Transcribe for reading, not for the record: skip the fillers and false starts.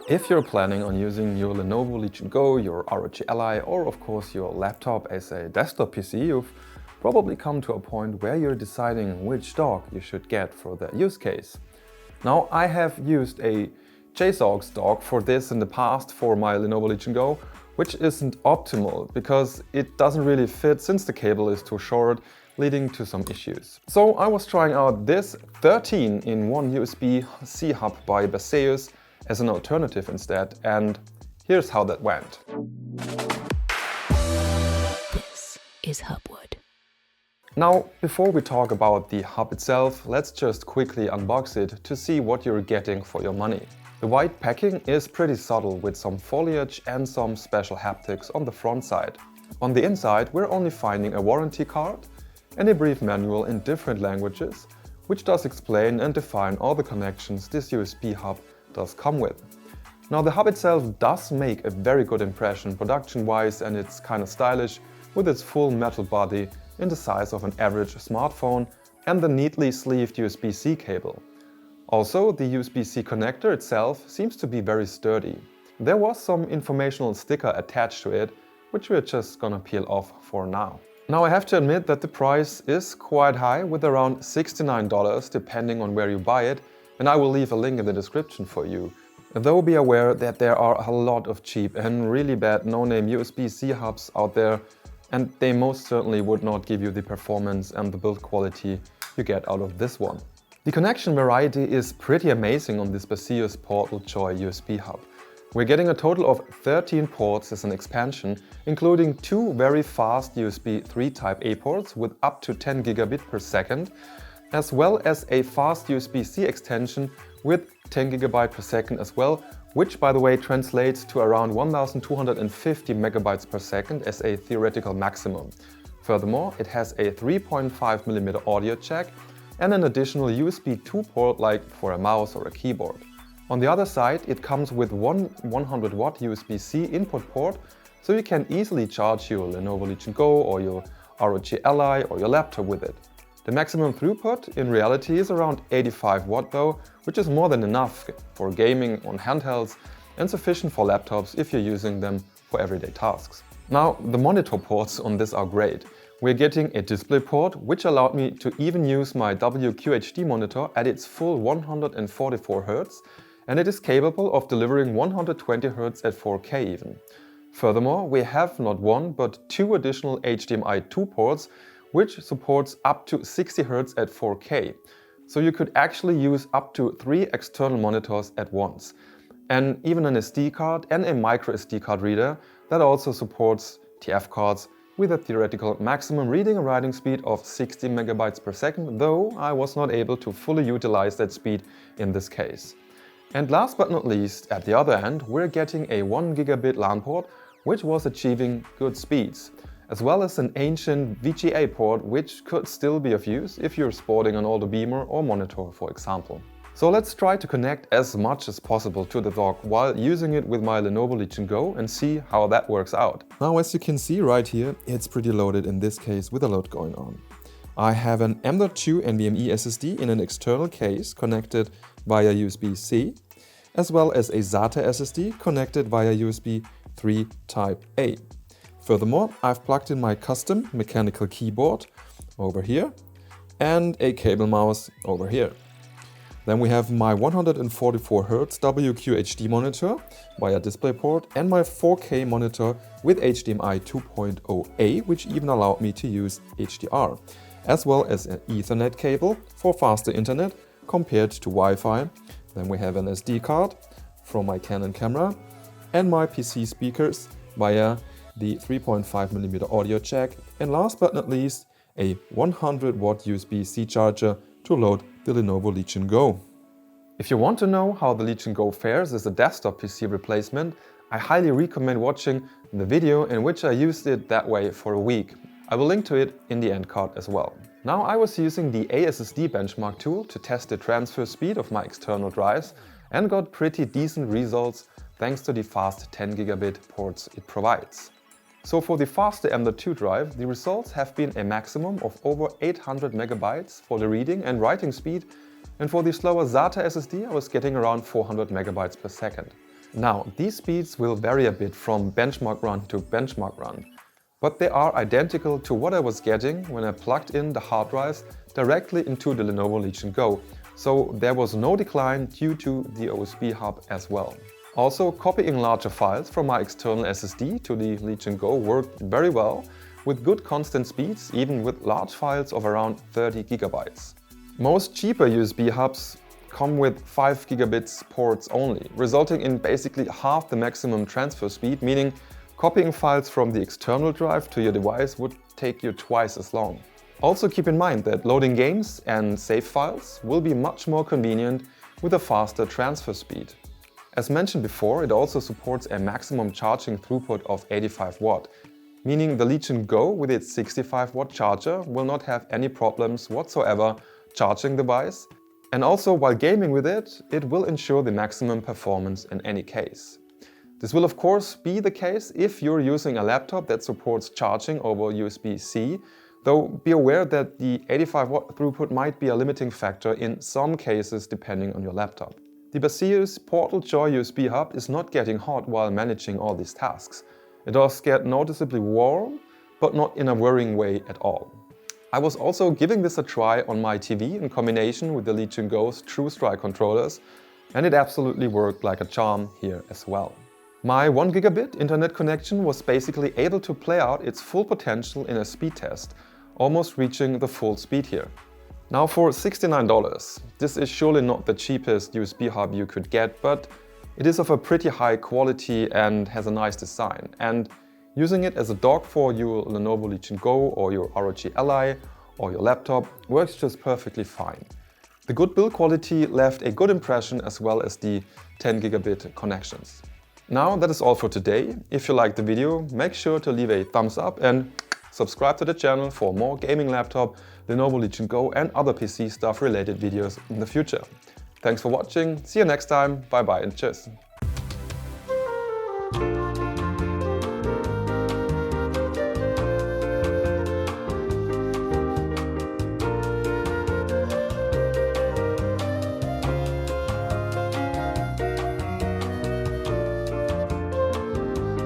If you're planning on using your Lenovo Legion Go, your ROG Ally, or of course your laptop as a desktop PC, you've probably come to a point where you're deciding which dock you should get for that use case. Now, I have used a JSOX dock for this in the past for my Lenovo Legion Go, which isn't optimal because it doesn't really fit since the cable is too short, leading to some issues. So I was trying out this 13-in-1 USB-C hub by Baseus as an alternative instead, and here's how that went. This is Hubwood. Now, before we talk about the hub itself, let's just quickly unbox it to see what you're getting for your money. The white packing is pretty subtle with some foliage and some special haptics on the front side. On the inside, we're only finding a warranty card and a brief manual in different languages, which does explain and define all the connections this USB hub does come with. Now, the hub itself does make a very good impression production-wise, and it's kind of stylish with its full metal body in the size of an average smartphone and the neatly sleeved USB-C cable. Also, the USB-C connector itself seems to be very sturdy. There was some informational sticker attached to it, which we're just gonna peel off for now. Now, I have to admit that the price is quite high, with around $69 depending on where you buy it, and I will leave a link in the description for you. Though be aware that there are a lot of cheap and really bad no-name USB-C hubs out there, and they most certainly would not give you the performance and the build quality you get out of this one. The connection variety is pretty amazing on this Baseus Portal Joy USB hub. We're getting a total of 13 ports as an expansion, including two very fast USB 3 Type A ports with up to 10 gigabit per second, as well as a fast USB-C extension with 10 GB per second as well, which by the way translates to around 1250 megabytes per second as a theoretical maximum. Furthermore, it has a 3.5mm audio jack and an additional USB 2 port like for a mouse or a keyboard. On the other side, it comes with one 100-watt USB-C input port, so you can easily charge your Lenovo Legion Go or your ROG Ally or your laptop with it. The maximum throughput in reality is around 85 watt though, which is more than enough for gaming on handhelds and sufficient for laptops if you're using them for everyday tasks. Now, the monitor ports on this are great. We're getting a display port, which allowed me to even use my WQHD monitor at its full 144 Hz, and it is capable of delivering 120 Hz at 4K even. Furthermore, we have not one but two additional HDMI 2 ports, which supports up to 60 Hz at 4K. So you could actually use up to 3 external monitors at once. And even an SD card and a micro SD card reader that also supports TF cards with a theoretical maximum reading and writing speed of 60 megabytes per second, though I was not able to fully utilize that speed in this case. And last but not least, at the other end, we're getting a 1 gigabit LAN port, which was achieving good speeds, as well as an ancient VGA port, which could still be of use if you're sporting an older beamer or monitor, for example. So let's try to connect as much as possible to the dock while using it with my Lenovo Legion Go and see how that works out. Now, as you can see right here, it's pretty loaded in this case with a lot going on. I have an M.2 NVMe SSD in an external case connected via USB-C, as well as a SATA SSD connected via USB 3 Type A. Furthermore, I've plugged in my custom mechanical keyboard over here and a cable mouse over here. Then we have my 144 Hz WQHD monitor via DisplayPort and my 4K monitor with HDMI 2.0A, which even allowed me to use HDR, as well as an Ethernet cable for faster internet compared to Wi-Fi. Then we have an SD card from my Canon camera and my PC speakers via the 3.5mm audio jack, and last but not least, a 100-watt USB-C charger to load the Lenovo Legion Go. If you want to know how the Legion Go fares as a desktop PC replacement, I highly recommend watching the video in which I used it that way for a week. I will link to it in the end card as well. Now, I was using the ASSD benchmark tool to test the transfer speed of my external drives and got pretty decent results thanks to the fast 10 gigabit ports it provides. So for the faster M.2 drive, the results have been a maximum of over 800 megabytes for the reading and writing speed, and for the slower SATA SSD I was getting around 400 megabytes per second. Now, these speeds will vary a bit from benchmark run to benchmark run, but they are identical to what I was getting when I plugged in the hard drives directly into the Lenovo Legion Go, so there was no decline due to the USB hub as well. Also, copying larger files from my external SSD to the Legion Go worked very well, with good constant speeds, even with large files of around 30 GB. Most cheaper USB hubs come with 5 gigabits ports only, resulting in basically half the maximum transfer speed, meaning copying files from the external drive to your device would take you twice as long. Also keep in mind that loading games and save files will be much more convenient with a faster transfer speed. As mentioned before, it also supports a maximum charging throughput of 85 watt, meaning the Legion Go with its 65 watt charger will not have any problems whatsoever charging the device. And also, while gaming with it, it will ensure the maximum performance in any case. This will of course be the case if you're using a laptop that supports charging over USB-C, though be aware that the 85 watt throughput might be a limiting factor in some cases depending on your laptop. The Baseus Portal Joy USB hub is not getting hot while managing all these tasks. It does get noticeably warm, but not in a worrying way at all. I was also giving this a try on my TV in combination with the Legion Go's TrueStrike controllers, and it absolutely worked like a charm here as well. My 1 gigabit internet connection was basically able to play out its full potential in a speed test, almost reaching the full speed here. Now for $69, this is surely not the cheapest USB hub you could get, but it is of a pretty high quality and has a nice design. And using it as a dock for your Lenovo Legion Go or your ROG Ally or your laptop works just perfectly fine. The good build quality left a good impression as well as the 10 gigabit connections. Now that is all for today. If you liked the video, make sure to leave a thumbs up and subscribe to the channel for more gaming laptop, Lenovo Legion Go and other PC stuff related videos in the future. Thanks for watching, see you next time, bye bye and cheers.